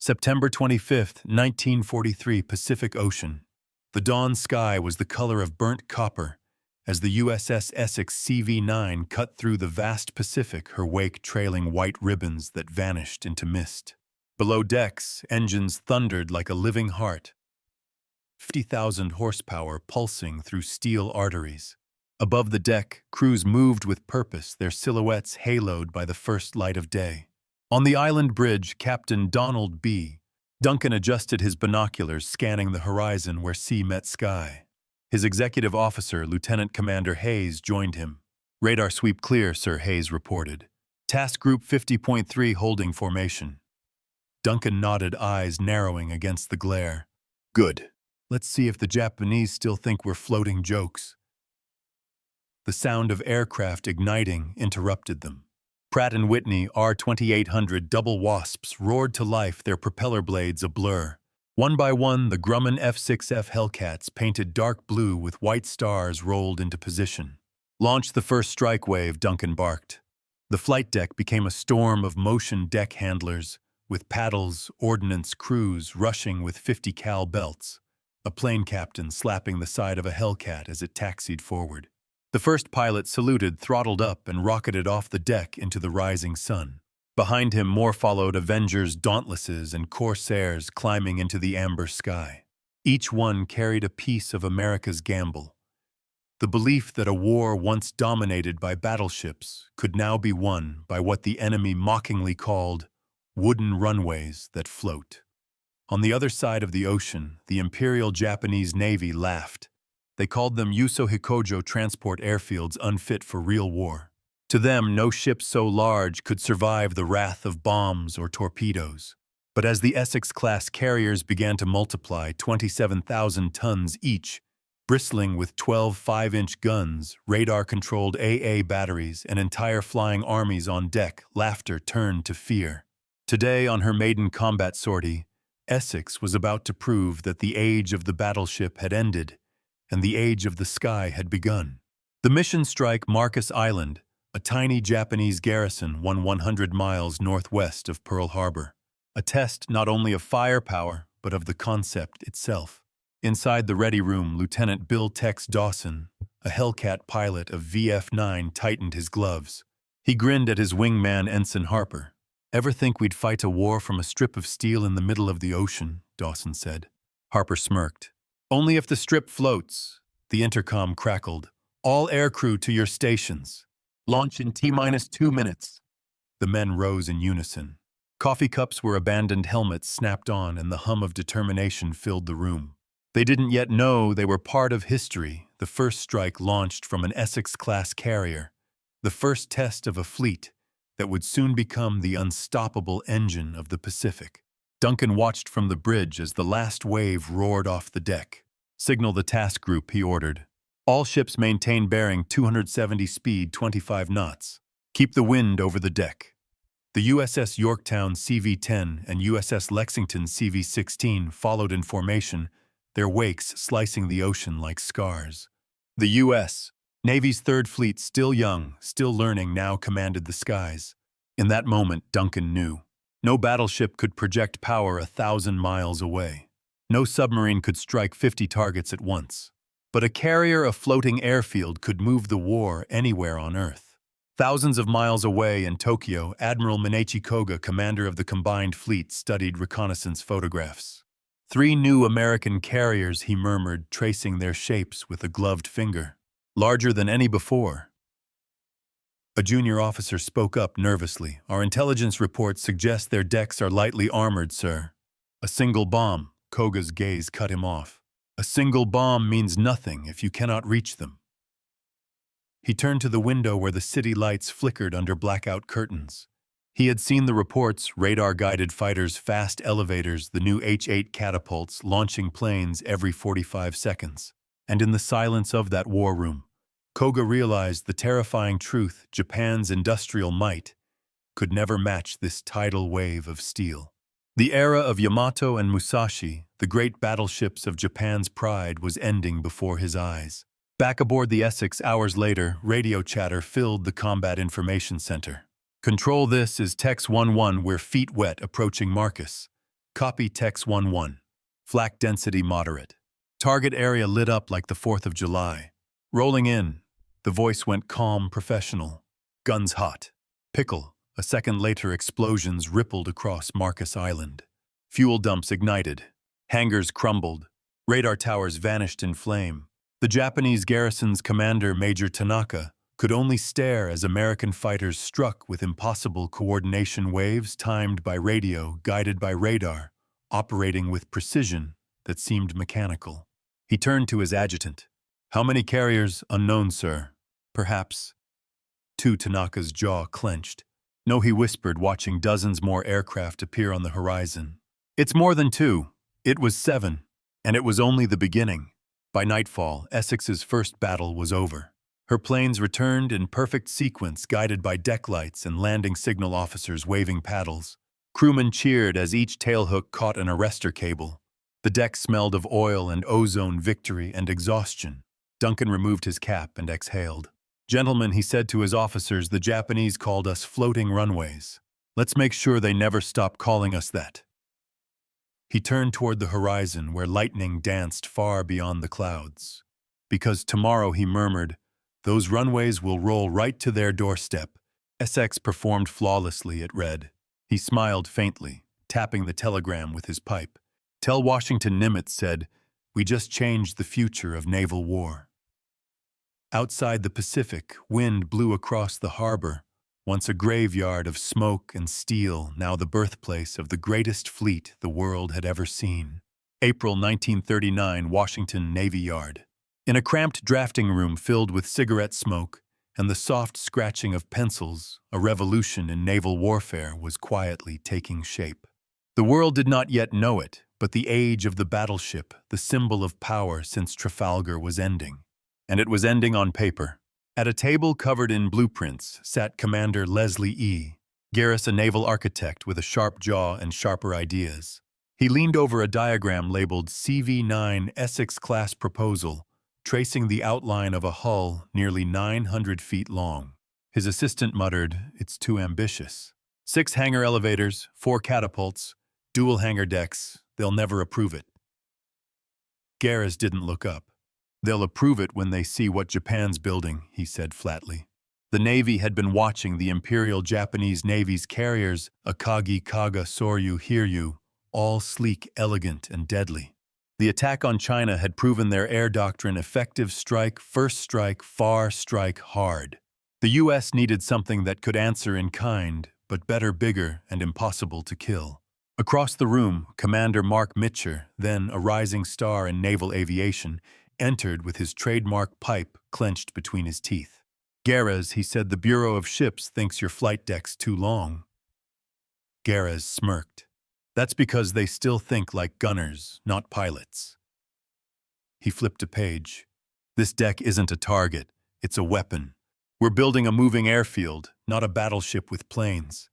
September 25, 1943, Pacific Ocean. The dawn sky was the color of burnt copper as the USS Essex CV-9 cut through the vast Pacific, her wake trailing white ribbons that vanished into mist. Below decks, engines thundered like a living heart, 50,000 horsepower pulsing through steel arteries. Above the deck, crews moved with purpose, their silhouettes haloed by the first light of day. On the island bridge, Captain Donald B. Duncan adjusted his binoculars, scanning the horizon where sea met sky. His executive officer, Lieutenant Commander Hayes, joined him. "Radar sweep clear," Sir Hayes reported. "Task Group 50.3 holding formation." Duncan nodded, eyes narrowing against the glare. "Good. Let's see if the Japanese still think we're floating jokes." The sound of aircraft igniting interrupted them. Pratt & Whitney R-2800 double wasps roared to life, their propeller blades a blur. One by one, the Grumman F-6F Hellcats, painted dark blue with white stars, rolled into position. "Launch the first strike wave," Duncan barked. The flight deck became a storm of motion deck handlers, with paddles, ordnance crews rushing with 50 cal belts. A plane captain slapping the side of a Hellcat as it taxied forward. The first pilot saluted, throttled up, and rocketed off the deck into the rising sun. Behind him, more followed, Avengers, Dauntlesses, and Corsairs climbing into the amber sky. Each one carried a piece of America's gamble. The belief that a war once dominated by battleships could now be won by what the enemy mockingly called wooden runways that float. On the other side of the ocean, the Imperial Japanese Navy laughed. They called them Yuso Hikojo transport airfields unfit for real war. To them, no ship so large could survive the wrath of bombs or torpedoes. But as the Essex-class carriers began to multiply, 27,000 tons each, bristling with 12 5-inch guns, radar-controlled AA batteries, and entire flying armies on deck, laughter turned to fear. Today, on her maiden combat sortie, Essex was about to prove that the age of the battleship had ended, and the age of the sky had begun. The mission strike Marcus Island, a tiny Japanese garrison 100 miles northwest of Pearl Harbor. A test not only of firepower, but of the concept itself. Inside the ready room, Lieutenant Bill Tex Dawson, a Hellcat pilot of VF-9, tightened his gloves. He grinned at his wingman, Ensign Harper. "Ever think we'd fight a war from a strip of steel in the middle of the ocean?" Dawson said. Harper smirked. "Only if the strip floats." The intercom crackled. "All aircrew to your stations. Launch in T-2 minutes." The men rose in unison. Coffee cups were abandoned, helmets snapped on, and the hum of determination filled the room. They didn't yet know they were part of history, the first strike launched from an Essex-class carrier, the first test of a fleet that would soon become the unstoppable engine of the Pacific. Duncan watched from the bridge as the last wave roared off the deck. "Signal the task group," he ordered. "All ships maintain bearing 270 speed, 25 knots. Keep the wind over the deck." The USS Yorktown CV-10 and USS Lexington CV-16 followed in formation, their wakes slicing the ocean like scars. The U.S. Navy's Third Fleet, still young, still learning, now commanded the skies. In that moment, Duncan knew. No battleship could project power 1,000 miles away. No submarine could strike 50 targets at once. But a carrier, a floating airfield, could move the war anywhere on Earth. Thousands of miles away in Tokyo, Admiral Minechi Koga, commander of the combined fleet, studied reconnaissance photographs. 3 new American carriers, he murmured, tracing their shapes with a gloved finger. Larger than any before. A junior officer spoke up nervously. "Our intelligence reports suggest their decks are lightly armored, sir." "A single bomb," Koga's gaze cut him off. "A single bomb means nothing if you cannot reach them." He turned to the window where the city lights flickered under blackout curtains. He had seen the reports, radar-guided fighters, fast elevators, the new H-8 catapults launching planes every 45 seconds. And in the silence of that war room, Koga realized the terrifying truth: Japan's industrial might could never match this tidal wave of steel. The era of Yamato and Musashi, the great battleships of Japan's pride, was ending before his eyes. Back aboard the Essex hours later, radio chatter filled the Combat Information Center. "Control, this is Tex 11, we're feet wet approaching Marcus. Copy text 11. Flak density moderate. Target area lit up like the 4th of July. Rolling in. The voice went calm, professional. Guns hot. Pickle. A second later, explosions rippled across Marcus Island. Fuel dumps ignited. Hangars crumbled. Radar towers vanished in flame. The Japanese garrison's commander, Major Tanaka, could only stare as American fighters struck with impossible coordination waves timed by radio, guided by radar, operating with precision that seemed mechanical. He turned to his adjutant. "How many carriers? Unknown, sir." "Perhaps." Tanaka's jaw clenched. "No," he whispered, watching dozens more aircraft appear on the horizon. "It's more than 2. It was 7. And it was only the beginning." By nightfall, Essex's first battle was over. Her planes returned in perfect sequence, guided by deck lights and landing signal officers waving paddles. Crewmen cheered as each tailhook caught an arrestor cable. The deck smelled of oil and ozone, victory and exhaustion. Duncan removed his cap and exhaled. "Gentlemen," he said to his officers, "the Japanese called us floating runways. Let's make sure they never stop calling us that." He turned toward the horizon where lightning danced far beyond the clouds. "Because tomorrow," he murmured, "those runways will roll right to their doorstep." Essex performed flawlessly, it read. He smiled faintly, tapping the telegram with his pipe. "Tell Washington," Nimitz said, "we just changed the future of naval war." Outside the Pacific, wind blew across the harbor, once a graveyard of smoke and steel, now the birthplace of the greatest fleet the world had ever seen. April 1939, Washington Navy Yard. In a cramped drafting room filled with cigarette smoke and the soft scratching of pencils, a revolution in naval warfare was quietly taking shape. The world did not yet know it, but the age of the battleship, the symbol of power since Trafalgar, was ending. And it was ending on paper. At a table covered in blueprints sat Commander Leslie E. Garris, a naval architect with a sharp jaw and sharper ideas. He leaned over a diagram labeled CV-9 Essex-class proposal, tracing the outline of a hull nearly 900 feet long. His assistant muttered, "It's too ambitious. 6 hangar elevators, 4 catapults, dual hangar decks. They'll never approve it." Garris didn't look up. "They'll approve it when they see what Japan's building," he said flatly. The Navy had been watching the Imperial Japanese Navy's carriers, Akagi, Kaga, Soryu, Hiryu, all sleek, elegant, and deadly. The attack on China had proven their air doctrine: effective strike, first strike, far strike, hard. The U.S. needed something that could answer in kind, but better, bigger, and impossible to kill. Across the room, Commander Mark Mitcher, then a rising star in naval aviation, entered with his trademark pipe clenched between his teeth. "Garres," he said, "the Bureau of Ships thinks your flight deck's too long." Garres smirked. "That's because they still think like gunners, not pilots." He flipped a page. "This deck isn't a target, it's a weapon. We're building a moving airfield, not a battleship with planes."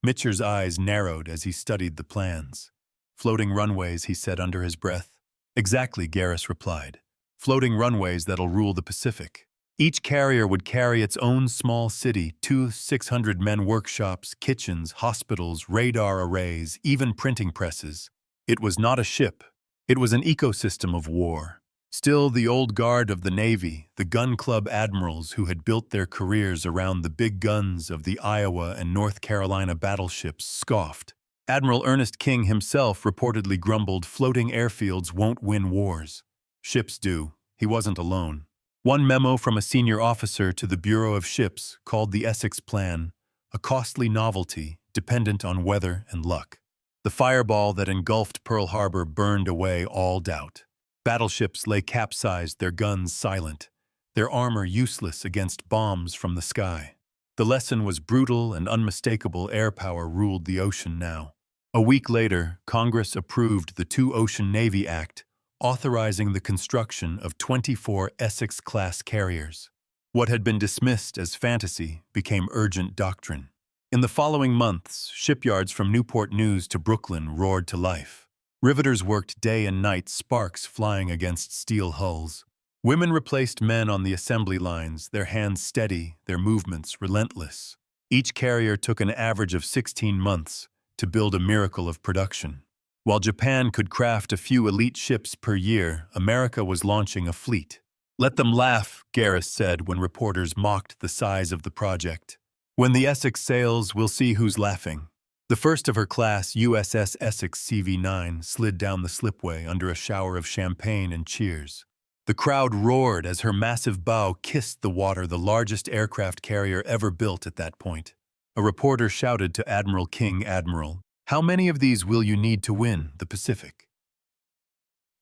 Mitcher's eyes narrowed as he studied the plans. "Floating runways," he said under his breath. "Exactly," Garris replied. "Floating runways that'll rule the Pacific. Each carrier would carry its own small city, 2 600-man workshops, kitchens, hospitals, radar arrays, even printing presses. It was not a ship. It was an ecosystem of war. Still, the old guard of the Navy, the gun club admirals who had built their careers around the big guns of the Iowa and North Carolina battleships, scoffed. Admiral Ernest King himself reportedly grumbled, "Floating airfields won't win wars. Ships do." He wasn't alone. One memo from a senior officer to the Bureau of Ships called the Essex Plan a costly novelty dependent on weather and luck. The fireball that engulfed Pearl Harbor burned away all doubt. Battleships lay capsized, their guns silent, their armor useless against bombs from the sky. The lesson was brutal and unmistakable. Air power ruled the ocean now. A week later, Congress approved the Two Ocean Navy Act, authorizing the construction of 24 Essex-class carriers. What had been dismissed as fantasy became urgent doctrine. In the following months, shipyards from Newport News to Brooklyn roared to life. Riveters worked day and night, sparks flying against steel hulls. Women replaced men on the assembly lines, their hands steady, their movements relentless. Each carrier took an average of 16 months, to build a miracle of production. While Japan could craft a few elite ships per year, America was launching a fleet. "Let them laugh," Garris said when reporters mocked the size of the project. "When the Essex sails, we'll see who's laughing." The first of her class, USS Essex CV-9, slid down the slipway under a shower of champagne and cheers. The crowd roared as her massive bow kissed the water, the largest aircraft carrier ever built at that point. A reporter shouted to Admiral King, "Admiral, how many of these will you need to win the Pacific?"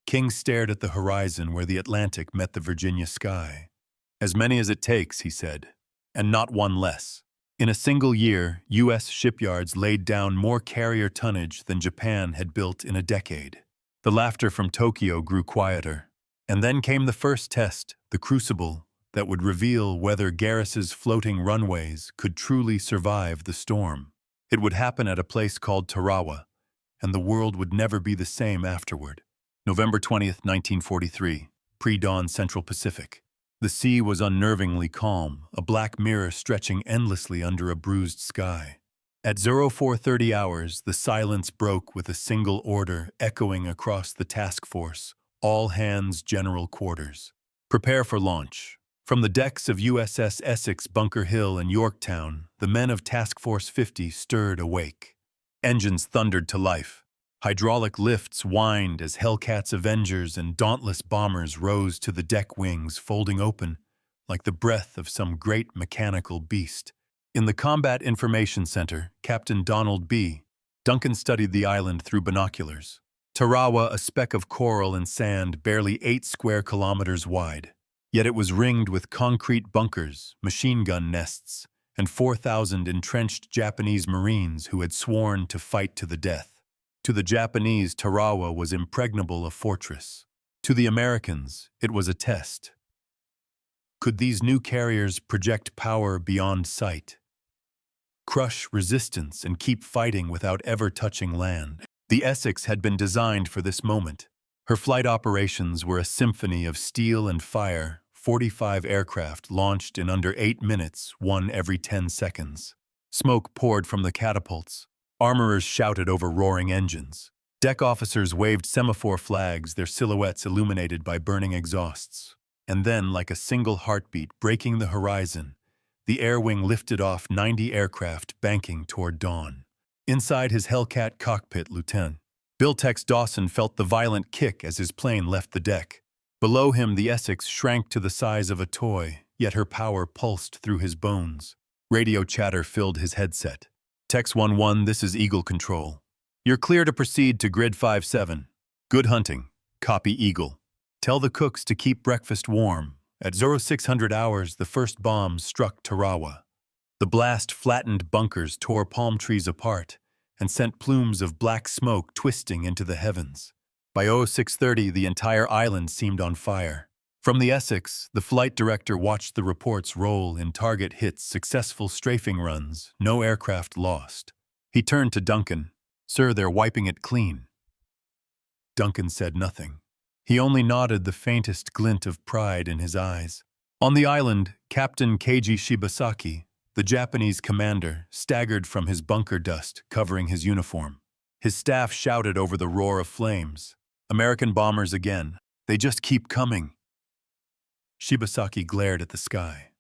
King stared at the horizon where the Atlantic met the Virginia sky. "As many as it takes," he said, "and not one less." In a single year, U.S. shipyards laid down more carrier tonnage than Japan had built in a decade. The laughter from Tokyo grew quieter. And then came the first test, the crucible, that would reveal whether Garris's floating runways could truly survive the storm. It would happen at a place called Tarawa, and the world would never be the same afterward. November 20th, 1943, pre-dawn Central Pacific. The sea was unnervingly calm, a black mirror stretching endlessly under a bruised sky. At 0430 hours, the silence broke with a single order echoing across the task force: all hands general quarters. Prepare for launch. From the decks of USS Essex, Bunker Hill, and Yorktown, the men of Task Force 50 stirred awake. Engines thundered to life. Hydraulic lifts whined as Hellcats Avengers and dauntless bombers rose to the deck wings, folding open like the breath of some great mechanical beast. In the Combat Information Center, Captain Donald B. Duncan studied the island through binoculars. Tarawa, a speck of coral and sand barely 8 square kilometers wide. Yet it was ringed with concrete bunkers, machine gun nests, and 4,000 entrenched Japanese Marines who had sworn to fight to the death. To the Japanese, Tarawa was impregnable, a fortress. To the Americans, it was a test. Could these new carriers project power beyond sight? Crush resistance and keep fighting without ever touching land? The Essex had been designed for this moment. Her flight operations were a symphony of steel and fire, 45 aircraft launched in under 8 minutes, one every 10 seconds. Smoke poured from the catapults. Armorers shouted over roaring engines. Deck officers waved semaphore flags, their silhouettes illuminated by burning exhausts. And then, like a single heartbeat breaking the horizon, the air wing lifted off 90 aircraft banking toward dawn. Inside his Hellcat cockpit, Lieutenant Bill Tex Dawson felt the violent kick as his plane left the deck. Below him, the Essex shrank to the size of a toy, yet her power pulsed through his bones. Radio chatter filled his headset. Tex 11, this is Eagle Control. You're clear to proceed to Grid 57. Good hunting. Copy, Eagle. Tell the cooks to keep breakfast warm. At 0600 hours, the first bombs struck Tarawa. The blast flattened bunkers, tore palm trees apart, and sent plumes of black smoke twisting into the heavens. By 0630, the entire island seemed on fire. From the Essex, the flight director watched the reports roll in: target hits, successful strafing runs, no aircraft lost. He turned to Duncan. "Sir, they're wiping it clean." Duncan said nothing. He only nodded, the faintest glint of pride in his eyes. On the island, Captain Keiji Shibasaki, the Japanese commander, staggered from his bunker dust covering his uniform. His staff shouted over the roar of flames. "American bombers again. They just keep coming." Shibasaki glared at the sky.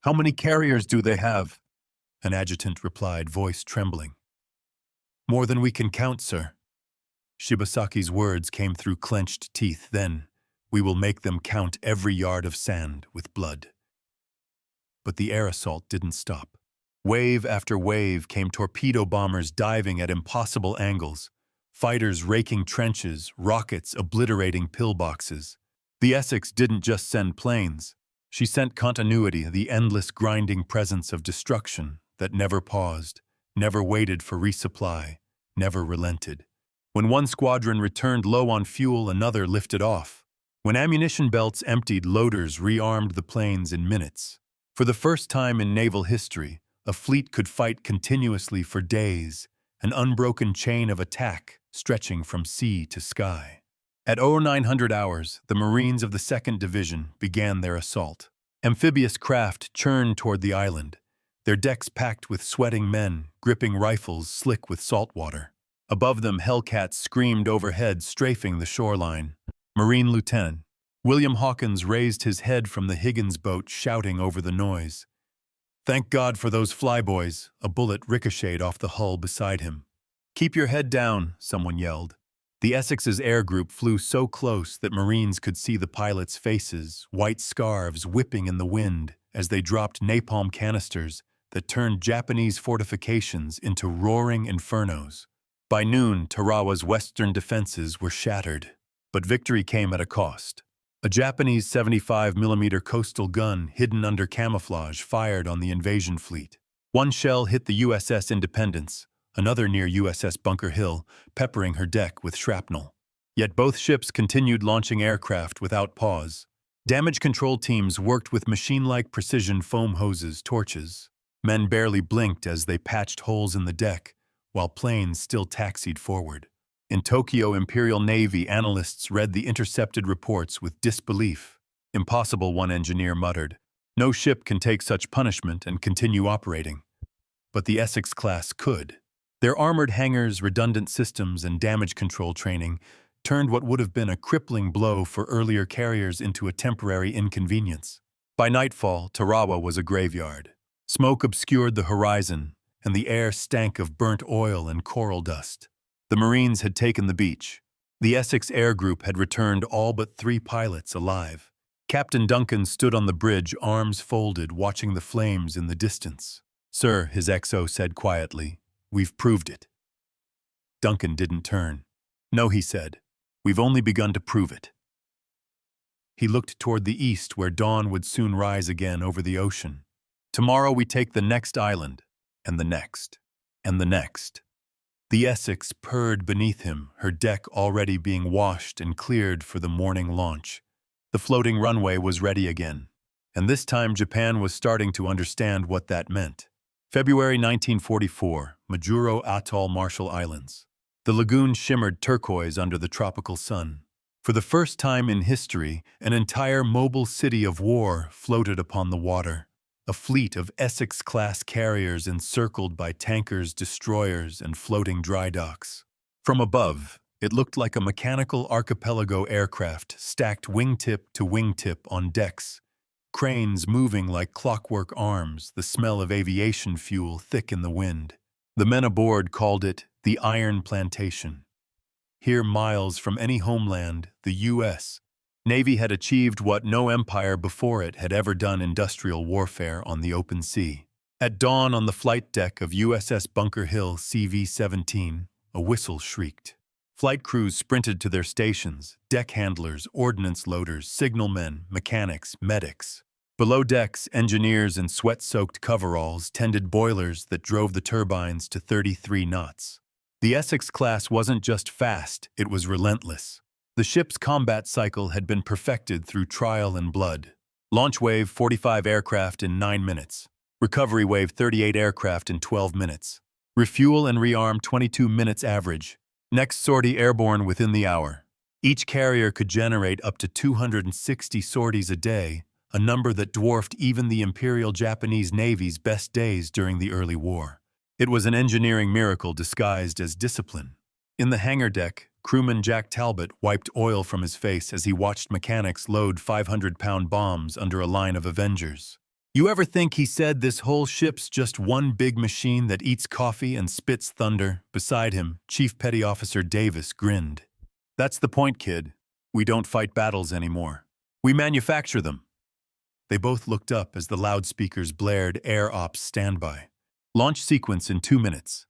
"How many carriers do they have?" An adjutant replied, voice trembling. "More than we can count, sir." Shibasaki's words came through clenched teeth. "Then, we will make them count every yard of sand with blood." But the air assault didn't stop. Wave after wave came, torpedo bombers diving at impossible angles, fighters raking trenches, rockets obliterating pillboxes. The Essex didn't just send planes. She sent continuity, the endless grinding presence of destruction that never paused, never waited for resupply, never relented. When one squadron returned low on fuel, another lifted off. When ammunition belts emptied, loaders rearmed the planes in minutes. For the first time in naval history, a fleet could fight continuously for days, an unbroken chain of attack stretching from sea to sky. At 0900 hours, the Marines of the 2nd Division began their assault. Amphibious craft churned toward the island, their decks packed with sweating men, gripping rifles slick with salt water. Above them, Hellcats screamed overhead, strafing the shoreline. Marine Lieutenant William Hawkins raised his head from the Higgins boat, shouting over the noise. "Thank God for those flyboys," a bullet ricocheted off the hull beside him. "Keep your head down," someone yelled. The Essex's air group flew so close that Marines could see the pilots' faces, white scarves whipping in the wind as they dropped napalm canisters that turned Japanese fortifications into roaring infernos. By noon, Tarawa's western defenses were shattered, but victory came at a cost. A Japanese 75mm coastal gun hidden under camouflage fired on the invasion fleet. One shell hit the USS Independence, another near USS Bunker Hill, peppering her deck with shrapnel. Yet both ships continued launching aircraft without pause. Damage control teams worked with machine-like precision foam hoses, torches. Men barely blinked as they patched holes in the deck, while planes still taxied forward. In Tokyo, Imperial Navy analysts read the intercepted reports with disbelief. "Impossible," one engineer muttered. "No ship can take such punishment and continue operating." But the Essex-class could. Their armored hangars, redundant systems, and damage control training turned what would have been a crippling blow for earlier carriers into a temporary inconvenience. By nightfall, Tarawa was a graveyard. Smoke obscured the horizon, and the air stank of burnt oil and coral dust. The Marines had taken the beach. The Essex Air Group had returned all but 3 pilots alive. Captain Duncan stood on the bridge, arms folded, watching the flames in the distance. "Sir," his XO said quietly, "we've proved it." Duncan didn't turn. "No," he said, "we've only begun to prove it." He looked toward the east, where dawn would soon rise again over the ocean. "Tomorrow we take the next island, and the next, and the next." The Essex purred beneath him, her deck already being washed and cleared for the morning launch. The floating runway was ready again, and this time Japan was starting to understand what that meant. February 1944, Majuro Atoll, Marshall Islands. The lagoon shimmered turquoise under the tropical sun. For the first time in history, an entire mobile city of war floated upon the water. A fleet of Essex-class carriers encircled by tankers, destroyers, and floating dry docks. From above, it looked like a mechanical archipelago aircraft stacked wingtip to wingtip on decks, cranes moving like clockwork arms, the smell of aviation fuel thick in the wind. The men aboard called it the Iron Plantation. Here, miles from any homeland, the U.S. Navy had achieved what no empire before it had ever done: industrial warfare on the open sea. At dawn on the flight deck of USS Bunker Hill CV-17, a whistle shrieked. Flight crews sprinted to their stations, deck handlers, ordnance loaders, signalmen, mechanics, medics. Below decks, engineers in sweat-soaked coveralls tended boilers that drove the turbines to 33 knots. The Essex-class wasn't just fast, it was relentless. The ship's combat cycle had been perfected through trial and blood. Launch wave 45 aircraft in 9 minutes. Recovery wave 38 aircraft in 12 minutes. Refuel and rearm 22 minutes average. Next sortie airborne within the hour. Each carrier could generate up to 260 sorties a day, a number that dwarfed even the Imperial Japanese Navy's best days during the early war. It was an engineering miracle disguised as discipline. In the hangar deck, crewman Jack Talbot wiped oil from his face as he watched mechanics load 500-pound bombs under a line of Avengers. "You ever think," he said, "this whole ship's just one big machine that eats coffee and spits thunder?" Beside him, Chief Petty Officer Davis grinned. "That's the point, kid. We don't fight battles anymore. We manufacture them." They both looked up as the loudspeakers blared Air Ops Standby. "Launch sequence in 2 minutes."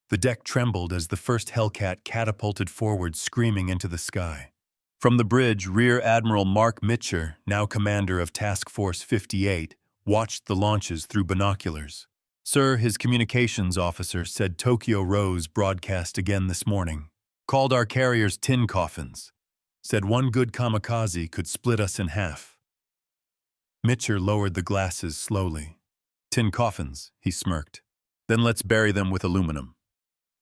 The deck trembled as the first Hellcat catapulted forward, screaming into the sky. From the bridge, Rear Admiral Mark Mitcher, now commander of Task Force 58, watched the launches through binoculars. "Sir," his communications officer said, "Tokyo Rose broadcast again this morning. Called our carriers tin coffins. Said one good kamikaze could split us in half." Mitcher lowered the glasses slowly. "Tin coffins," he smirked. "Then let's bury them with aluminum."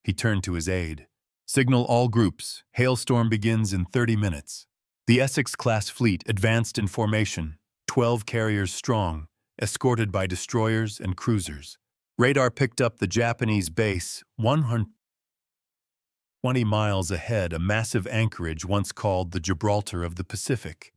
He turned to his aide. "Signal all groups. Hailstorm begins in 30 minutes. The Essex-class fleet advanced in formation, 12 carriers strong, escorted by destroyers and cruisers. Radar picked up the Japanese base 120 miles ahead, a massive anchorage once called the Gibraltar of the Pacific.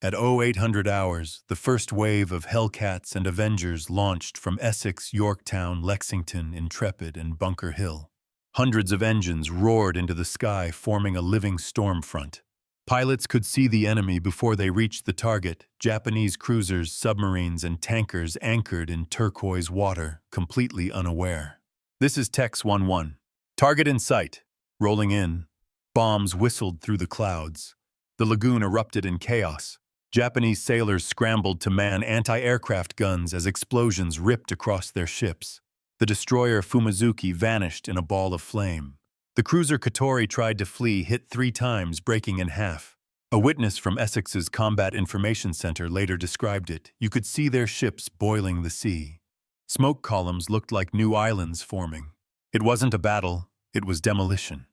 At 0800 hours, the first wave of Hellcats and Avengers launched from Essex, Yorktown, Lexington, Intrepid, and Bunker Hill. Hundreds of engines roared into the sky, forming a living storm front. Pilots could see the enemy before they reached the target. Japanese cruisers, submarines, and tankers anchored in turquoise water, completely unaware. "This is Tex 1-1. Target in sight." Rolling in, bombs whistled through the clouds. The lagoon erupted in chaos. Japanese sailors scrambled to man anti-aircraft guns as explosions ripped across their ships. The destroyer Fumizuki vanished in a ball of flame. The cruiser Katori tried to flee, hit 3 times, breaking in half. A witness from Essex's Combat Information Center later described it. You could see their ships boiling the sea. Smoke columns looked like new islands forming. It wasn't a battle, it was demolition.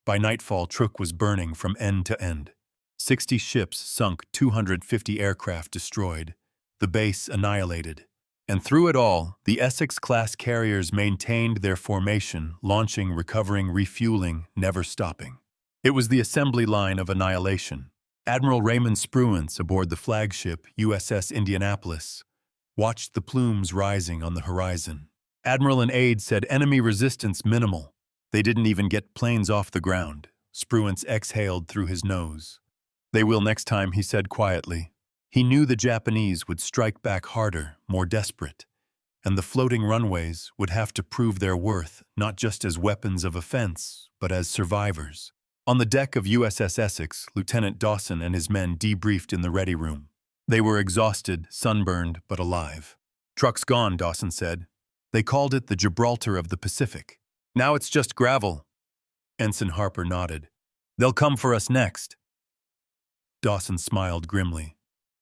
By nightfall, Truk was burning from end to end. 60 ships sunk, 250 aircraft destroyed, the base annihilated. And through it all, the Essex-class carriers maintained their formation, launching, recovering, refueling, never stopping. It was the assembly line of annihilation. Admiral Raymond Spruance, aboard the flagship USS Indianapolis, watched the plumes rising on the horizon. Admiral and aide said enemy resistance minimal. They didn't even get planes off the ground. Spruance exhaled through his nose. "They will next time," he said quietly. He knew the Japanese would strike back harder, more desperate, and the floating runways would have to prove their worth, not just as weapons of offense, but as survivors. On the deck of USS Essex, Lieutenant Dawson and his men debriefed in the ready room. They were exhausted, sunburned, but alive. "Truck's gone," Dawson said. "They called it the Gibraltar of the Pacific. Now it's just gravel." Ensign Harper nodded. "They'll come for us next." Dawson smiled grimly.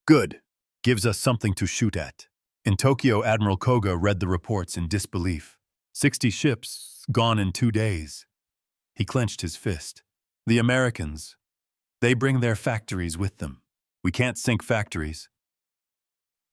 "Good. Gives us something to shoot at." In Tokyo, Admiral Koga read the reports in disbelief. 60 ships, gone in 2 days. He clenched his fist. "The Americans. They bring their factories with them. We can't sink factories."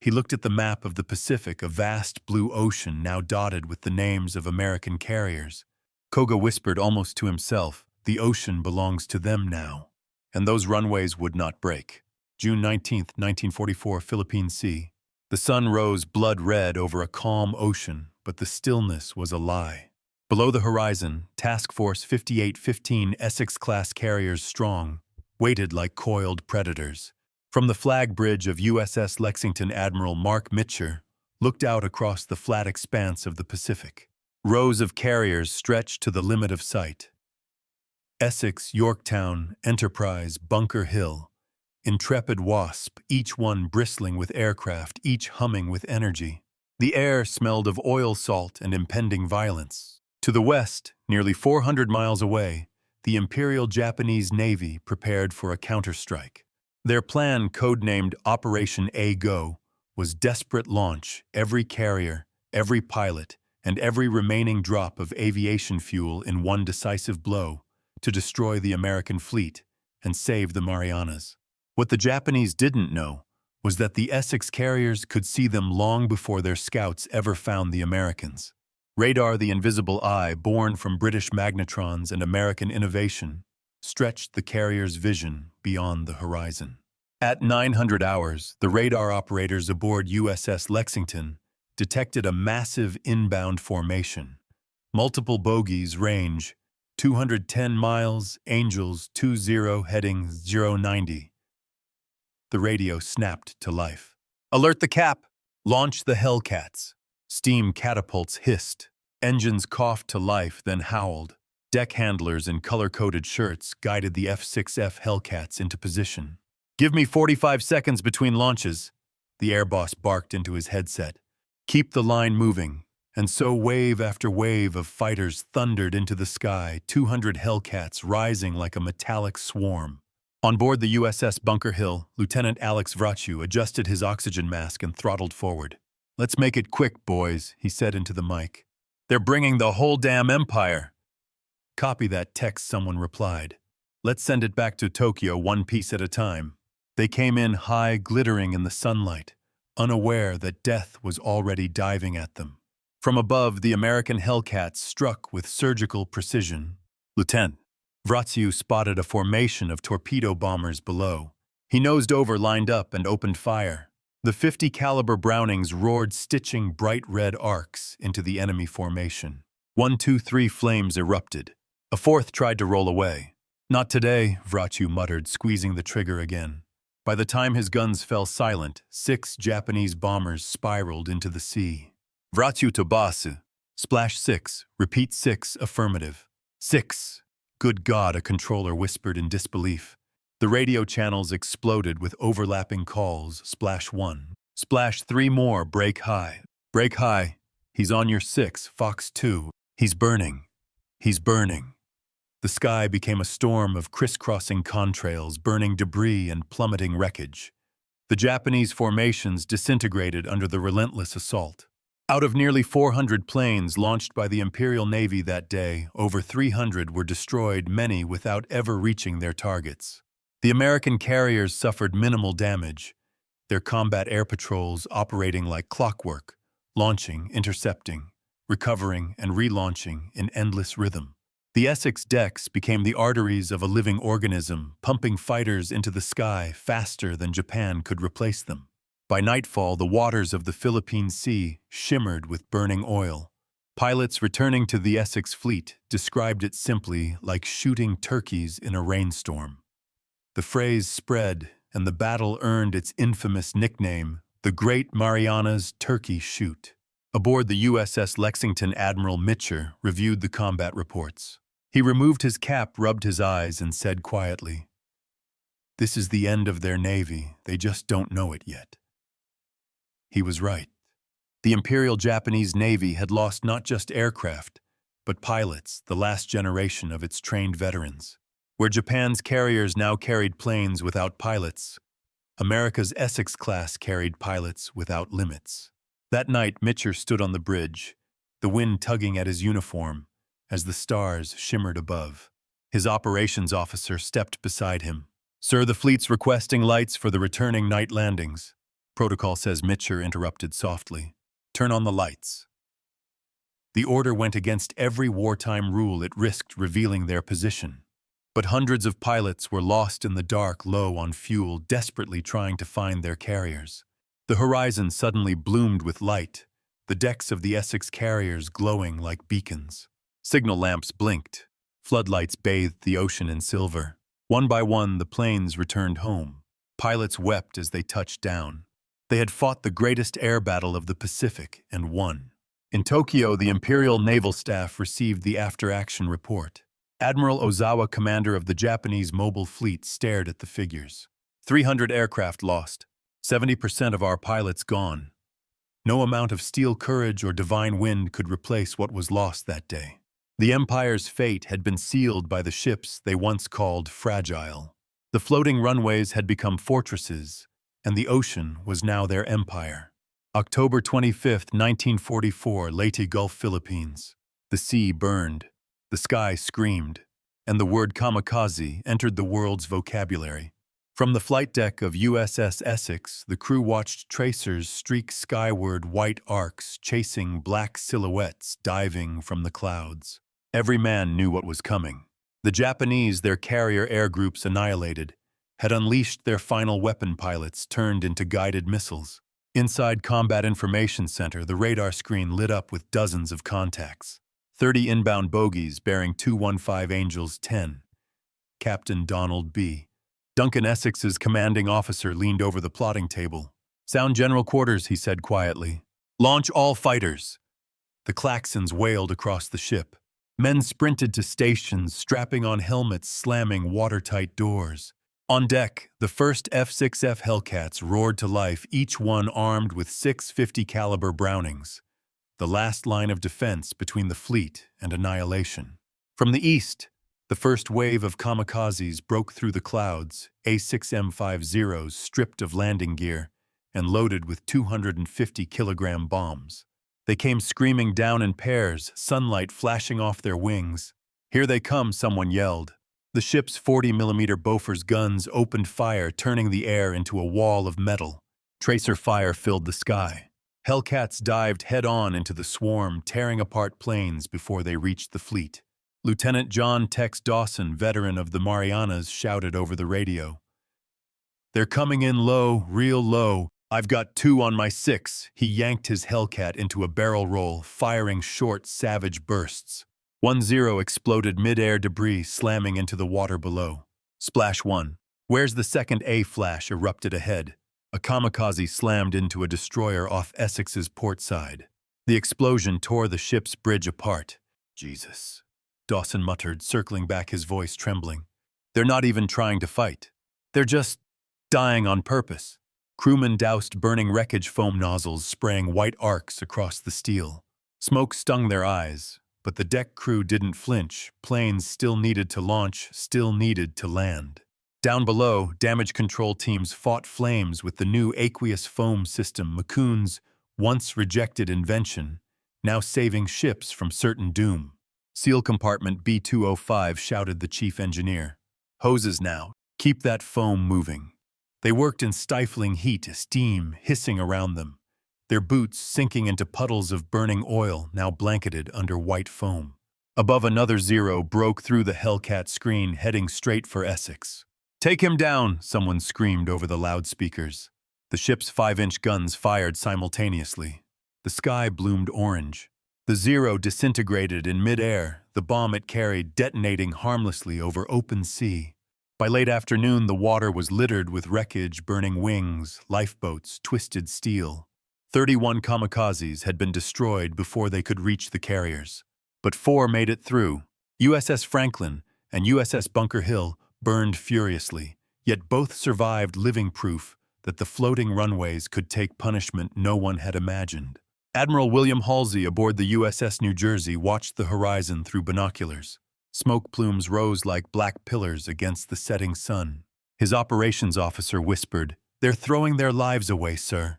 He looked at the map of the Pacific, a vast blue ocean now dotted with the names of American carriers. Koga whispered almost to himself, "The ocean belongs to them now." And those runways would not break. June 19, 1944, Philippine Sea. The sun rose blood red over a calm ocean, but the stillness was a lie. Below the horizon, Task Force 5815 Essex-class carriers strong, waited like coiled predators. From the flag bridge of USS Lexington, Admiral Mark Mitcher looked out across the flat expanse of the Pacific. Rows of carriers stretched to the limit of sight. Essex, Yorktown, Enterprise, Bunker Hill, Intrepid, Wasp, each one bristling with aircraft, each humming with energy. The air smelled of oil salt and impending violence. To the west, nearly 400 miles away, the Imperial Japanese Navy prepared for a counterstrike. Their plan, codenamed Operation A-Go, was desperate launch, every carrier, every pilot, and every remaining drop of aviation fuel in one decisive blow to destroy the American fleet and save the Marianas. What the Japanese didn't know was that the Essex carriers could see them long before their scouts ever found the Americans. Radar, the invisible eye born from British magnetrons and American innovation, stretched the carrier's vision beyond the horizon. At 900 hours, the radar operators aboard USS Lexington detected a massive inbound formation. Multiple bogies range 210 miles, Angels 20 heading 090. The radio snapped to life. "Alert the cap! Launch the Hellcats!" Steam catapults hissed. Engines coughed to life, then howled. Deck handlers in color-coded shirts guided the F-6F Hellcats into position. "Give me 45 seconds between launches," the air boss barked into his headset. "Keep the line moving." And so wave after wave of fighters thundered into the sky, 200 Hellcats rising like a metallic swarm. On board the USS Bunker Hill, Lieutenant Alex Vrachu adjusted his oxygen mask and throttled forward. "Let's make it quick, boys," he said into the mic. "They're bringing the whole damn empire." "Copy that," text someone replied. "Let's send it back to Tokyo one piece at a time." They came in high, glittering in the sunlight, unaware that death was already diving at them. From above, the American Hellcats struck with surgical precision. Lieutenant Vratziu spotted a formation of torpedo bombers below. He nosed over, lined up, and opened fire. The 50 caliber Brownings roared, stitching bright red arcs into the enemy formation. 1, 2, 3 flames erupted. A fourth tried to roll away. Not today, Vratziu muttered, squeezing the trigger again. By the time his guns fell silent, 6 Japanese bombers spiraled into the sea. Vratziu Tobasu. Splash 6. Repeat 6. Affirmative. 6. Good God, a controller whispered in disbelief. The radio channels exploded with overlapping calls. Splash 1. Splash 3 more. Break high. Break high. He's on your 6. Fox 2. He's burning. He's burning. The sky became a storm of crisscrossing contrails, burning debris and plummeting wreckage. The Japanese formations disintegrated under the relentless assault. Out of nearly 400 planes launched by the Imperial Navy that day, over 300 were destroyed, many without ever reaching their targets. The American carriers suffered minimal damage, their combat air patrols operating like clockwork, launching, intercepting, recovering, and relaunching in endless rhythm. The Essex decks became the arteries of a living organism, pumping fighters into the sky faster than Japan could replace them. By nightfall, the waters of the Philippine Sea shimmered with burning oil. Pilots returning to the Essex fleet described it simply like shooting turkeys in a rainstorm. The phrase spread, and the battle earned its infamous nickname, the Great Marianas Turkey Shoot. Aboard the USS Lexington, Admiral Mitcher reviewed the combat reports. He removed his cap, rubbed his eyes, and said quietly, "This is the end of their navy. They just don't know it yet." He was right. The Imperial Japanese Navy had lost not just aircraft, but pilots, the last generation of its trained veterans. Where Japan's carriers now carried planes without pilots, America's Essex-class carried pilots without limits. That night, Mitcher stood on the bridge, the wind tugging at his uniform as the stars shimmered above. His operations officer stepped beside him. "Sir, the fleet's requesting lights for the returning night landings." "Protocol says," Mitcher interrupted softly. "Turn on the lights." The order went against every wartime rule. It risked revealing their position. But hundreds of pilots were lost in the dark, low on fuel, desperately trying to find their carriers. The horizon suddenly bloomed with light, the decks of the Essex carriers glowing like beacons. Signal lamps blinked. Floodlights bathed the ocean in silver. One by one, the planes returned home. Pilots wept as they touched down. They had fought the greatest air battle of the Pacific and won. In Tokyo, the Imperial Naval Staff received the after-action report. Admiral Ozawa, commander of the Japanese mobile fleet, stared at the figures. 300 aircraft lost. 70% of our pilots gone. No amount of steel courage or divine wind could replace what was lost that day. The Empire's fate had been sealed by the ships they once called fragile. The floating runways had become fortresses, and the ocean was now their empire. October 25, 1944, Leyte Gulf, Philippines. The sea burned, the sky screamed, and the word kamikaze entered the world's vocabulary. From the flight deck of USS Essex, the crew watched tracers streak skyward, white arcs chasing black silhouettes diving from the clouds. Every man knew what was coming. The Japanese, their carrier air groups annihilated, had unleashed their final weapon pilots turned into guided missiles. Inside Combat Information Center, the radar screen lit up with dozens of contacts. 30 inbound bogies bearing 215 Angels 10. Captain Donald B. Duncan, Essex's commanding officer, leaned over the plotting table. "Sound general quarters," he said quietly. "Launch all fighters." The klaxons wailed across the ship. Men sprinted to stations, strapping on helmets, slamming watertight doors. On deck, the first F-6F Hellcats roared to life, each one armed with 650 caliber Brownings, the last line of defense between the fleet and annihilation. From the east, the first wave of kamikazes broke through the clouds, A6M50s stripped of landing gear and loaded with 250-kilogram bombs. They came screaming down in pairs, sunlight flashing off their wings. "Here they come," someone yelled. The ship's 40mm Bofors guns opened fire, turning the air into a wall of metal. Tracer fire filled the sky. Hellcats dived head-on into the swarm, tearing apart planes before they reached the fleet. Lieutenant John Tex Dawson, veteran of the Marianas, shouted over the radio. "They're coming in low, real low. I've got 2 on my 6. He yanked his Hellcat into a barrel roll, firing short, savage bursts. 1-0 exploded mid-air debris, slamming into the water below. Splash 1. Where's the second A flash erupted ahead. A kamikaze slammed into a destroyer off Essex's port side. The explosion tore the ship's bridge apart. Jesus, Dawson muttered, circling back, his voice trembling. They're not even trying to fight. They're just dying on purpose. Crewmen doused burning wreckage foam nozzles, spraying white arcs across the steel. Smoke stung their eyes, but the deck crew didn't flinch. Planes still needed to launch, still needed to land. Down below, damage control teams fought flames with the new aqueous foam system, McCoon's once-rejected invention, now saving ships from certain doom. "SEAL Compartment B205, shouted the chief engineer. "Hoses now. Keep that foam moving." They worked in stifling heat, steam hissing around them, their boots sinking into puddles of burning oil now blanketed under white foam. Above, another Zero broke through the Hellcat screen, heading straight for Essex. "Take him down," someone screamed over the loudspeakers. The ship's 5-inch guns fired simultaneously. The sky bloomed orange. The Zero disintegrated in mid-air, the bomb it carried detonating harmlessly over open sea. By late afternoon, the water was littered with wreckage, burning wings, lifeboats, twisted steel. 31 kamikazes had been destroyed before they could reach the carriers. But 4 made it through. USS Franklin and USS Bunker Hill burned furiously, yet both survived, living proof that the floating runways could take punishment no one had imagined. Admiral William Halsey aboard the USS New Jersey watched the horizon through binoculars. Smoke plumes rose like black pillars against the setting sun. His operations officer whispered, "They're throwing their lives away, sir."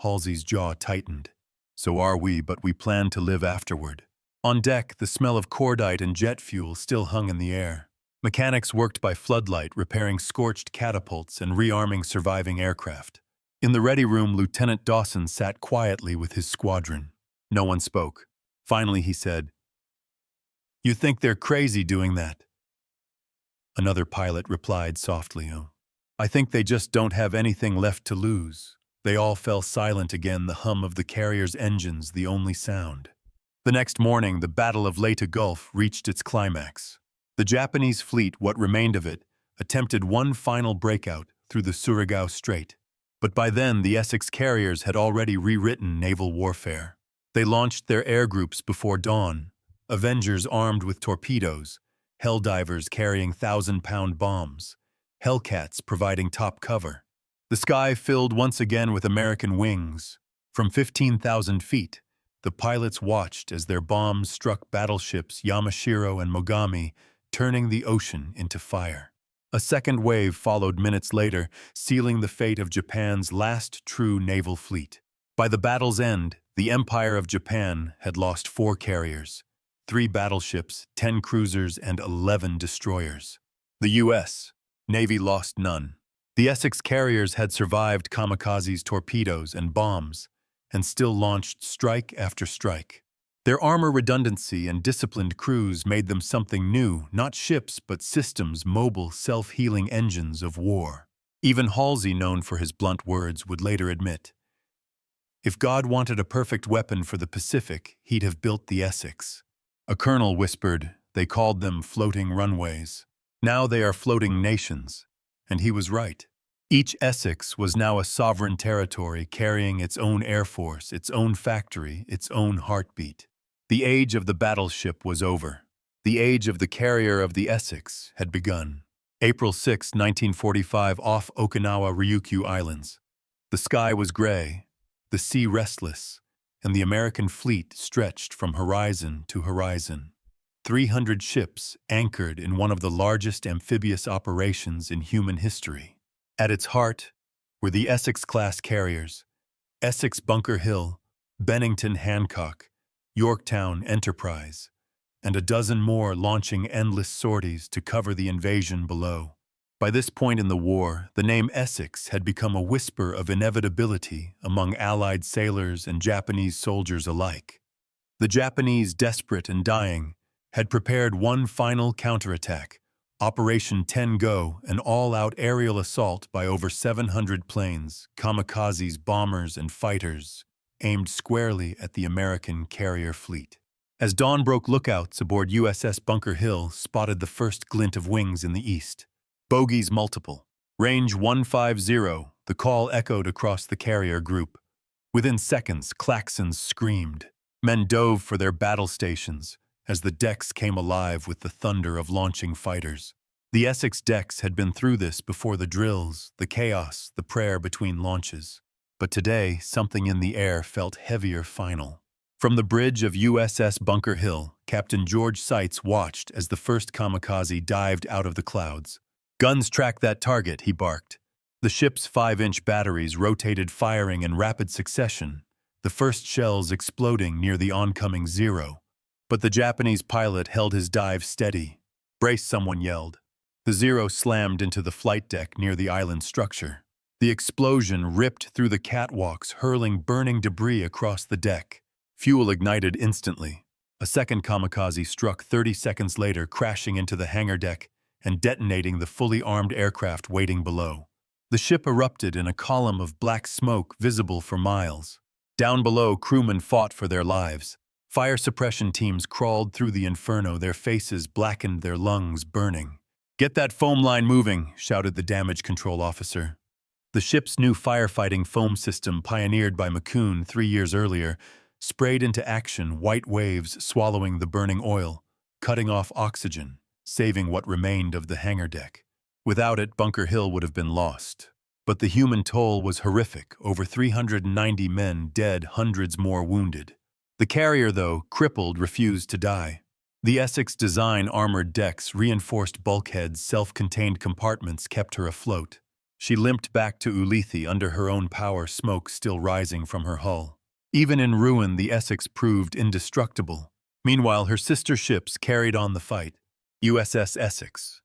Halsey's jaw tightened. "So are we, but we plan to live afterward." On deck, the smell of cordite and jet fuel still hung in the air. Mechanics worked by floodlight, repairing scorched catapults and rearming surviving aircraft. In the ready room, Lieutenant Dawson sat quietly with his squadron. No one spoke. Finally, he said, "You think they're crazy doing that?" Another pilot replied softly, "Oh, I think they just don't have anything left to lose." They all fell silent again, the hum of the carrier's engines the only sound. The next morning, the Battle of Leyte Gulf reached its climax. The Japanese fleet, what remained of it, attempted one final breakout through the Surigao Strait. But by then, the Essex carriers had already rewritten naval warfare. They launched their air groups before dawn, Avengers armed with torpedoes, Helldivers carrying 1,000-pound bombs, Hellcats providing top cover. The sky filled once again with American wings. From 15,000 feet, the pilots watched as their bombs struck battleships Yamashiro and Mogami, turning the ocean into fire. A second wave followed minutes later, sealing the fate of Japan's last true naval fleet. By the battle's end, the Empire of Japan had lost 4 carriers, 3 battleships, 10 cruisers, and 11 destroyers. The U.S. Navy lost none. The Essex carriers had survived kamikazes, torpedoes, and bombs, and still launched strike after strike. Their armor redundancy and disciplined crews made them something new, not ships but systems, mobile, self-healing engines of war. Even Halsey, known for his blunt words, would later admit, "If God wanted a perfect weapon for the Pacific, he'd have built the Essex." A colonel whispered, "They called them floating runways. Now they are floating nations." And he was right. Each Essex was now a sovereign territory carrying its own air force, its own factory, its own heartbeat. The age of the battleship was over. The age of the carrier of the Essex had begun. April 6, 1945, off Okinawa Ryukyu Islands. The sky was gray, the sea restless, and the American fleet stretched from horizon to horizon. 300 ships anchored in one of the largest amphibious operations in human history. At its heart were the Essex-class carriers, Essex Bunker Hill, Bennington Hancock, Yorktown Enterprise, and a dozen more launching endless sorties to cover the invasion below. By this point in the war, the name Essex had become a whisper of inevitability among Allied sailors and Japanese soldiers alike. The Japanese, desperate and dying, had prepared one final counterattack, Operation 10 Go, an all-out aerial assault by over 700 planes, kamikazes, bombers, and fighters, aimed squarely at the American carrier fleet. As dawn broke, lookouts aboard USS Bunker Hill spotted the first glint of wings in the east. Bogies multiple. Range 150, the call echoed across the carrier group. Within seconds, klaxons screamed. Men dove for their battle stations as the decks came alive with the thunder of launching fighters. The Essex decks had been through this before: the drills, the chaos, the prayer between launches. But today, something in the air felt heavier, final. From the bridge of USS Bunker Hill, Captain George Seitz watched as the first kamikaze dived out of the clouds. "Guns, track that target," he barked. The ship's 5-inch batteries rotated, firing in rapid succession, the first shells exploding near the oncoming Zero. But the Japanese pilot held his dive steady. "Brace," someone yelled. The Zero slammed into the flight deck near the island structure. The explosion ripped through the catwalks, hurling burning debris across the deck. Fuel ignited instantly. A second kamikaze struck 30 seconds later, crashing into the hangar deck and detonating the fully armed aircraft waiting below. The ship erupted in a column of black smoke visible for miles. Down below, crewmen fought for their lives. Fire suppression teams crawled through the inferno, their faces blackened, their lungs burning. "Get that foam line moving," shouted the damage control officer. The ship's new firefighting foam system, pioneered by McCoon 3 years earlier, sprayed into action, white waves swallowing the burning oil, cutting off oxygen, saving what remained of the hangar deck. Without it, Bunker Hill would have been lost. But the human toll was horrific: over 390 men dead, hundreds more wounded. The carrier, though crippled, refused to die. The Essex design armored decks, reinforced bulkheads, self-contained compartments kept her afloat. She limped back to Ulithi under her own power, smoke still rising from her hull. Even in ruin, the Essex proved indestructible. Meanwhile, her sister ships carried on the fight. USS Essex,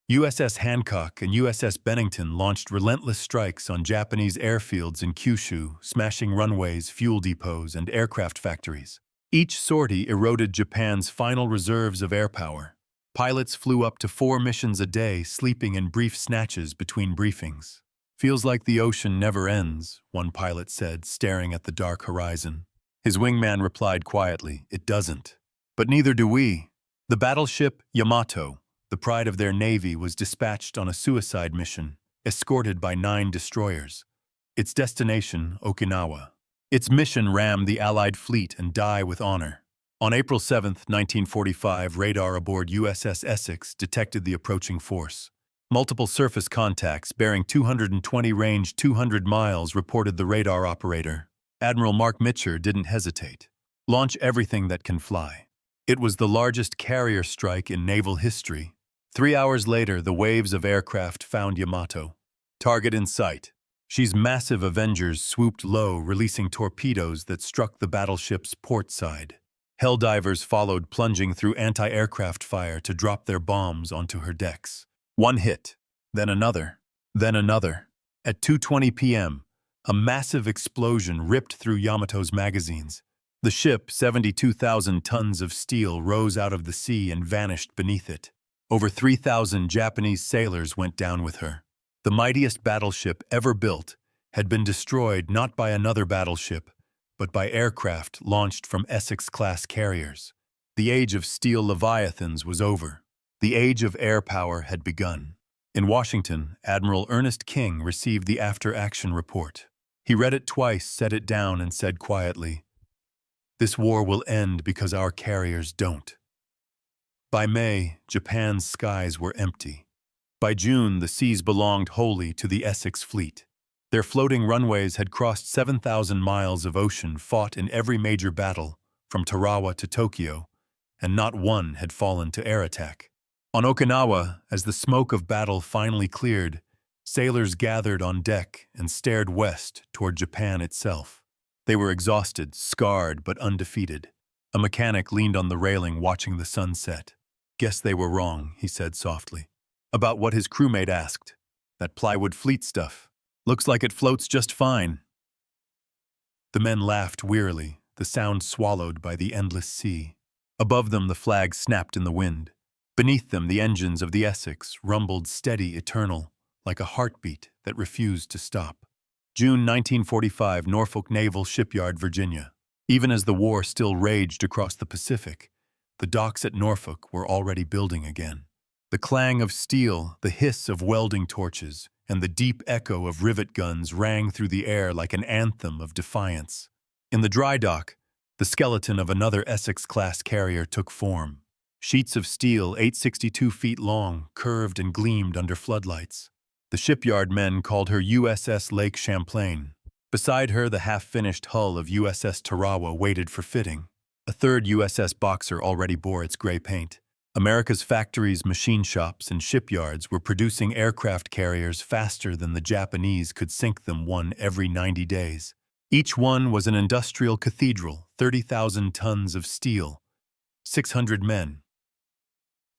USS Hancock, and USS Bennington launched relentless strikes on Japanese airfields in Kyushu, smashing runways, fuel depots, and aircraft factories. Each sortie eroded Japan's final reserves of air power. Pilots flew up to 4 missions a day, sleeping in brief snatches between briefings. "Feels like the ocean never ends," one pilot said, staring at the dark horizon. His wingman replied quietly, "It doesn't. But neither do we." The battleship Yamato, the pride of their navy, was dispatched on a suicide mission, escorted by 9 destroyers. Its destination, Okinawa. Its mission: ram the Allied fleet and die with honor. On April 7, 1945, radar aboard USS Essex detected the approaching force. Multiple surface contacts bearing 220, range 200 miles, reported the radar operator. Admiral Mark Mitcher didn't hesitate. "Launch everything that can fly." It was the largest carrier strike in naval history. 3 hours later, the waves of aircraft found Yamato. Target in sight. She's massive Avengers swooped low, releasing torpedoes that struck the battleship's port side. Helldivers followed, plunging through anti-aircraft fire to drop their bombs onto her decks. One hit, then another, then another. At 2:20 p.m., a massive explosion ripped through Yamato's magazines. The ship, 72,000 tons of steel, rose out of the sea and vanished beneath it. Over 3,000 Japanese sailors went down with her. The mightiest battleship ever built had been destroyed not by another battleship, but by aircraft launched from Essex-class carriers. The age of steel leviathans was over. The age of air power had begun. In Washington, Admiral Ernest King received the after-action report. He read it twice, set it down, and said quietly, "This war will end because our carriers don't." By May, Japan's skies were empty. By June, the seas belonged wholly to the Essex fleet. Their floating runways had crossed 7,000 miles of ocean, fought in every major battle, from Tarawa to Tokyo, and not one had fallen to air attack. On Okinawa, as the smoke of battle finally cleared, sailors gathered on deck and stared west toward Japan itself. They were exhausted, scarred, but undefeated. A mechanic leaned on the railing watching the sunset. Guess they were wrong, he said softly. About what his crewmate asked. That plywood fleet stuff. Looks like it floats just fine. The men laughed wearily, the sound swallowed by the endless sea. Above them the flag snapped in the wind. Beneath them the engines of the Essex rumbled steady, eternal, like a heartbeat that refused to stop. June 1945, Norfolk Naval Shipyard, Virginia. Even as the war still raged across the Pacific, the docks at Norfolk were already building again. The clang of steel, the hiss of welding torches, and the deep echo of rivet guns rang through the air like an anthem of defiance. In the dry dock, the skeleton of another Essex-class carrier took form. Sheets of steel 862 feet long curved and gleamed under floodlights. The shipyard men called her USS Lake Champlain. Beside her, the half-finished hull of USS Tarawa waited for fitting. A third USS Boxer already bore its gray paint. America's factories, machine shops, and shipyards were producing aircraft carriers faster than the Japanese could sink them one every 90 days. Each one was an industrial cathedral, 30,000 tons of steel, 600 men,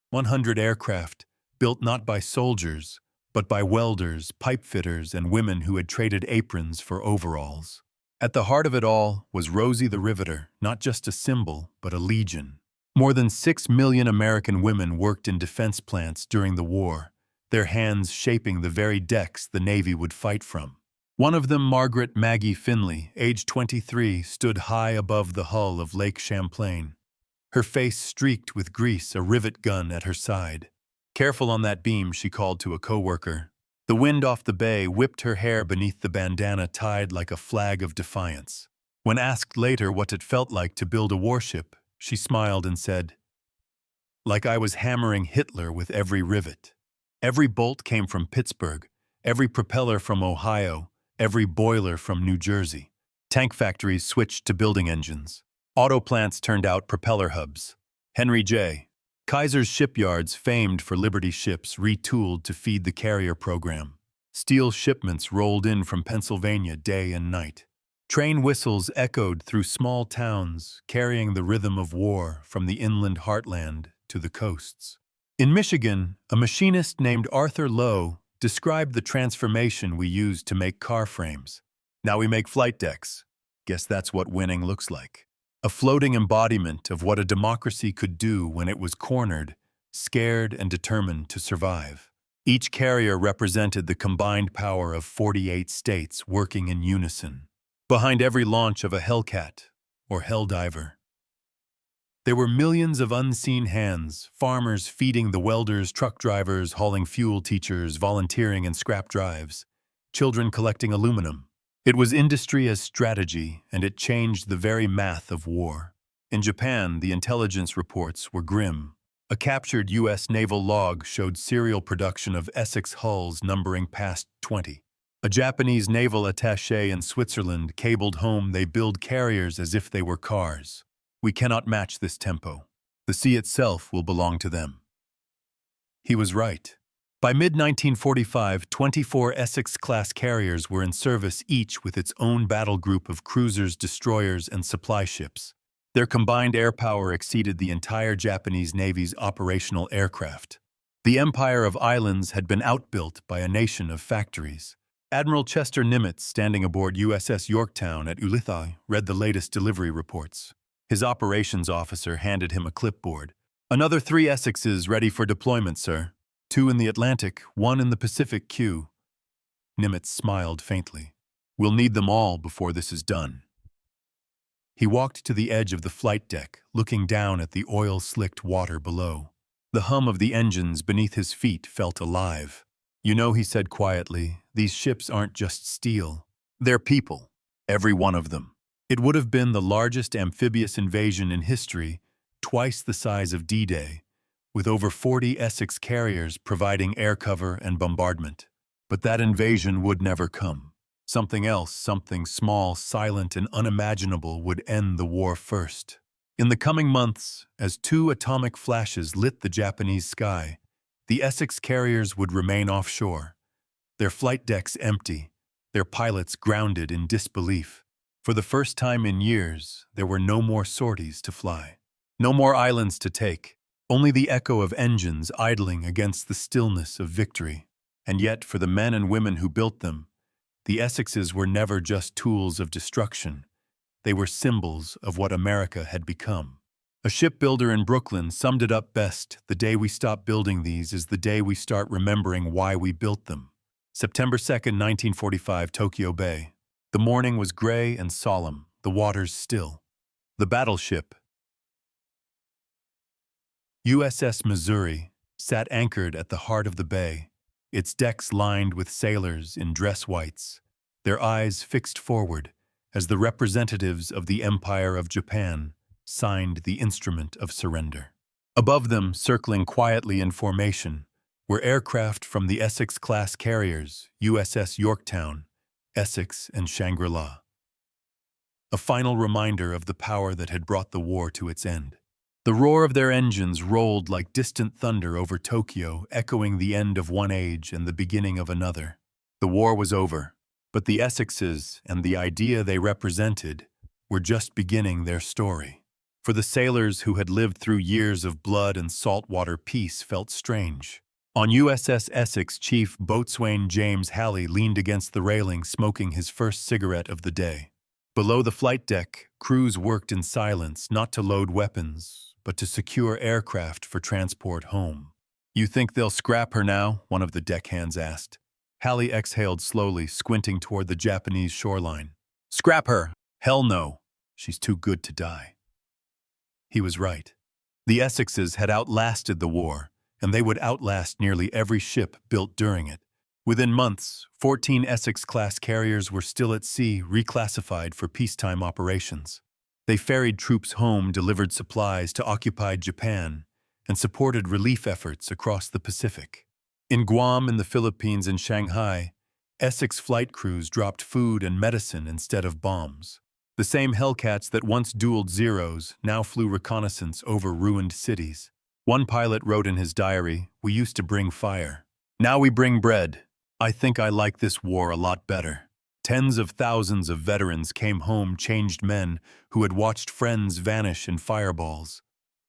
100 aircraft, built not by soldiers, but by welders, pipe fitters, and women who had traded aprons for overalls. At the heart of it all was Rosie the Riveter, not just a symbol, but a legion. More than 6 million American women worked in defense plants during the war, their hands shaping the very decks the Navy would fight from. One of them, Margaret Maggie Finley, age 23, stood high above the hull of Lake Champlain. Her face streaked with grease, a rivet gun at her side. "Careful on that beam," she called to a coworker. The wind off the bay whipped her hair beneath the bandana tied like a flag of defiance. When asked later what it felt like to build a warship, she smiled and said, "Like I was hammering Hitler with every rivet. Every bolt came from Pittsburgh, every propeller from Ohio, every boiler from New Jersey. Tank factories switched to building engines. Auto plants turned out propeller hubs. Henry J. Kaiser's shipyards, famed for Liberty ships, retooled to feed the carrier program. Steel shipments rolled in from Pennsylvania day and night. Train whistles echoed through small towns, carrying the rhythm of war from the inland heartland to the coasts. In Michigan, a machinist named Arthur Lowe described the transformation we used to make car frames. Now we make flight decks. Guess that's what winning looks like. A floating embodiment of what a democracy could do when it was cornered, scared, and determined to survive. Each carrier represented the combined power of 48 states working in unison. Behind every launch of a Hellcat, or Helldiver, there were millions of unseen hands, farmers feeding the welders, truck drivers hauling fuel, teachers volunteering in scrap drives, children collecting aluminum. It was industry as strategy, and it changed the very math of war. In Japan, the intelligence reports were grim. A captured U.S. naval log showed serial production of Essex hulls numbering past 20. A Japanese naval attaché in Switzerland cabled home they build carriers as if they were cars. "We cannot match this tempo. The sea itself will belong to them." He was right. By mid-1945, 24 Essex-class carriers were in service, each with its own battle group of cruisers, destroyers, and supply ships. Their combined air power exceeded the entire Japanese Navy's operational aircraft. The Empire of Islands had been outbuilt by a nation of factories. Admiral Chester Nimitz, standing aboard USS Yorktown at Ulithi, read the latest delivery reports. His operations officer handed him a clipboard. "Another 3 Essexes ready for deployment, sir. 2 in the Atlantic, 1 in the Pacific queue." Nimitz smiled faintly. "We'll need them all before this is done." He walked to the edge of the flight deck, looking down at the oil-slicked water below. The hum of the engines beneath his feet felt alive. "You know," he said quietly, "these ships aren't just steel. They're people, every one of them." It would have been the largest amphibious invasion in history, twice the size of D-Day, with over 40 Essex carriers providing air cover and bombardment. But that invasion would never come. Something else, something small, silent, and unimaginable would end the war first. In the coming months, as 2 atomic flashes lit the Japanese sky, the Essex carriers would remain offshore, their flight decks empty, their pilots grounded in disbelief. For the first time in years, there were no more sorties to fly, no more islands to take, only the echo of engines idling against the stillness of victory. And yet, for the men and women who built them, the Essexes were never just tools of destruction. They were symbols of what America had become. A shipbuilder in Brooklyn summed it up best: "The day we stop building these is the day we start remembering why we built them." September 2nd, 1945, Tokyo Bay. The morning was gray and solemn, the waters still. The battleship, USS Missouri, sat anchored at the heart of the bay, its decks lined with sailors in dress whites, their eyes fixed forward as the representatives of the Empire of Japan signed the instrument of surrender. Above them, circling quietly in formation, were aircraft from the Essex-class carriers, USS Yorktown, Essex, and Shangri-La. A final reminder of the power that had brought the war to its end. The roar of their engines rolled like distant thunder over Tokyo, echoing the end of one age and the beginning of another. The war was over, but the Essexes and the idea they represented were just beginning their story. For the sailors who had lived through years of blood and saltwater, peace felt strange. On USS Essex, Chief Boatswain James Halley leaned against the railing, smoking his first cigarette of the day. Below the flight deck, crews worked in silence, not to load weapons, but to secure aircraft for transport home. "You think they'll scrap her now?" one of the deckhands asked. Halley exhaled slowly, squinting toward the Japanese shoreline. "Scrap her? Hell no. She's too good to die." He was right. The Essexes had outlasted the war, and they would outlast nearly every ship built during it. Within months, 14 Essex-class carriers were still at sea, reclassified for peacetime operations. They ferried troops home, delivered supplies to occupied Japan, and supported relief efforts across the Pacific. In Guam, in the Philippines, and Shanghai, Essex flight crews dropped food and medicine instead of bombs. The same Hellcats that once dueled Zeros now flew reconnaissance over ruined cities. One pilot wrote in his diary, "We used to bring fire. Now we bring bread. I think I like this war a lot better." Tens of thousands of veterans came home, changed men who had watched friends vanish in fireballs,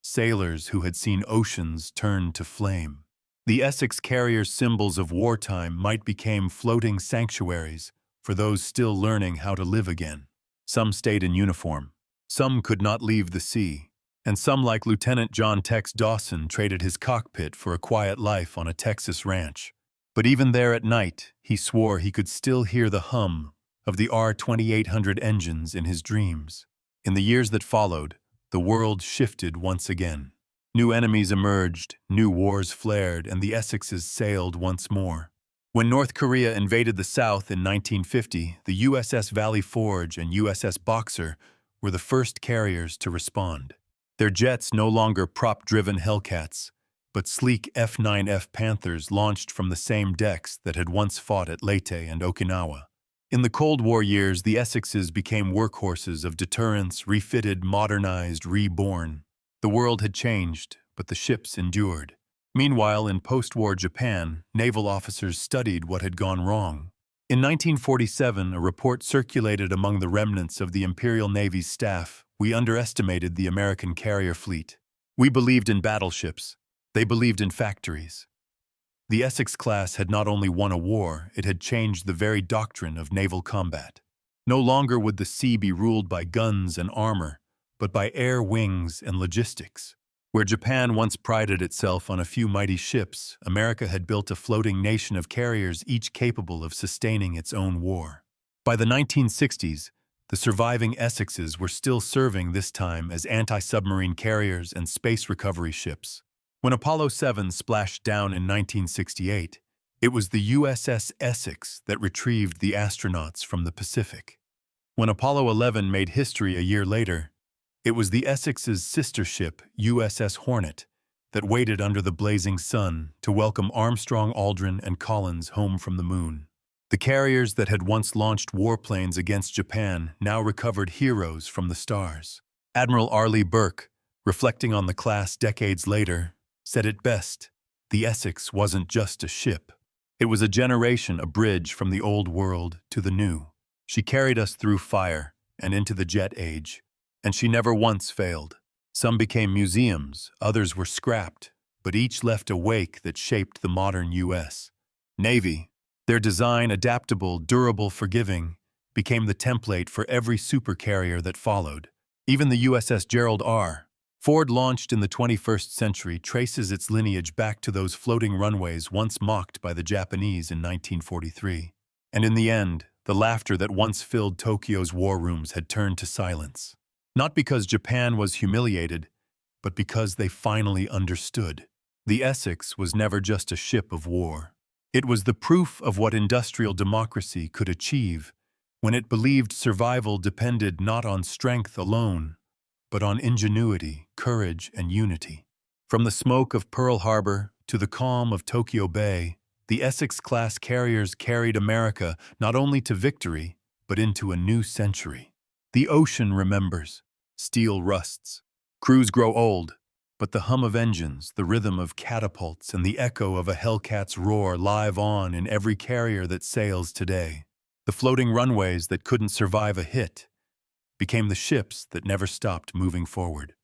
sailors who had seen oceans turn to flame. The Essex carriers' symbols of wartime might become floating sanctuaries for those still learning how to live again. Some stayed in uniform. Some could not leave the sea. And some, like Lieutenant John Tex Dawson, traded his cockpit for a quiet life on a Texas ranch. But even there at night, he swore he could still hear the hum of the R-2800 engines in his dreams. In the years that followed, the world shifted once again. New enemies emerged, new wars flared, and the Essexes sailed once more. When North Korea invaded the South in 1950, the USS Valley Forge and USS Boxer were the first carriers to respond. Their jets no longer prop-driven Hellcats, but sleek F-9F Panthers launched from the same decks that had once fought at Leyte and Okinawa. In the Cold War years, the Essexes became workhorses of deterrence, refitted, modernized, reborn. The world had changed, but the ships endured. Meanwhile, in post-war Japan, naval officers studied what had gone wrong. In 1947, a report circulated among the remnants of the Imperial Navy's staff. "We underestimated the American carrier fleet. We believed in battleships. They believed in factories." The Essex-class had not only won a war, it had changed the very doctrine of naval combat. No longer would the sea be ruled by guns and armor, but by air wings and logistics. Where Japan once prided itself on a few mighty ships, America had built a floating nation of carriers, each capable of sustaining its own war. By the 1960s, the surviving Essexes were still serving, this time as anti-submarine carriers and space recovery ships. When Apollo 7 splashed down in 1968, it was the USS Essex that retrieved the astronauts from the Pacific. When Apollo 11 made history a year later, it was the Essex's sister ship, USS Hornet, that waited under the blazing sun to welcome Armstrong, Aldrin, and Collins home from the moon. The carriers that had once launched warplanes against Japan now recovered heroes from the stars. Admiral Arleigh Burke, reflecting on the class decades later, said it best: "The Essex wasn't just a ship. It was a generation, a bridge from the old world to the new. She carried us through fire and into the jet age, and she never once failed." Some became museums, others were scrapped, but each left a wake that shaped the modern U.S. Navy. Their design, adaptable, durable, forgiving, became the template for every supercarrier that followed. Even the USS Gerald R. Ford, launched in the 21st century, traces its lineage back to those floating runways once mocked by the Japanese in 1943. And in the end, the laughter that once filled Tokyo's war rooms had turned to silence. Not because Japan was humiliated, but because they finally understood. The Essex was never just a ship of war. It was the proof of what industrial democracy could achieve when it believed survival depended not on strength alone, but on ingenuity, courage, and unity. From the smoke of Pearl Harbor to the calm of Tokyo Bay, the Essex-class carriers carried America not only to victory, but into a new century. The ocean remembers. Steel rusts. Crews grow old. But the hum of engines, the rhythm of catapults, and the echo of a Hellcat's roar live on in every carrier that sails today. The floating runways that couldn't survive a hit became the ships that never stopped moving forward.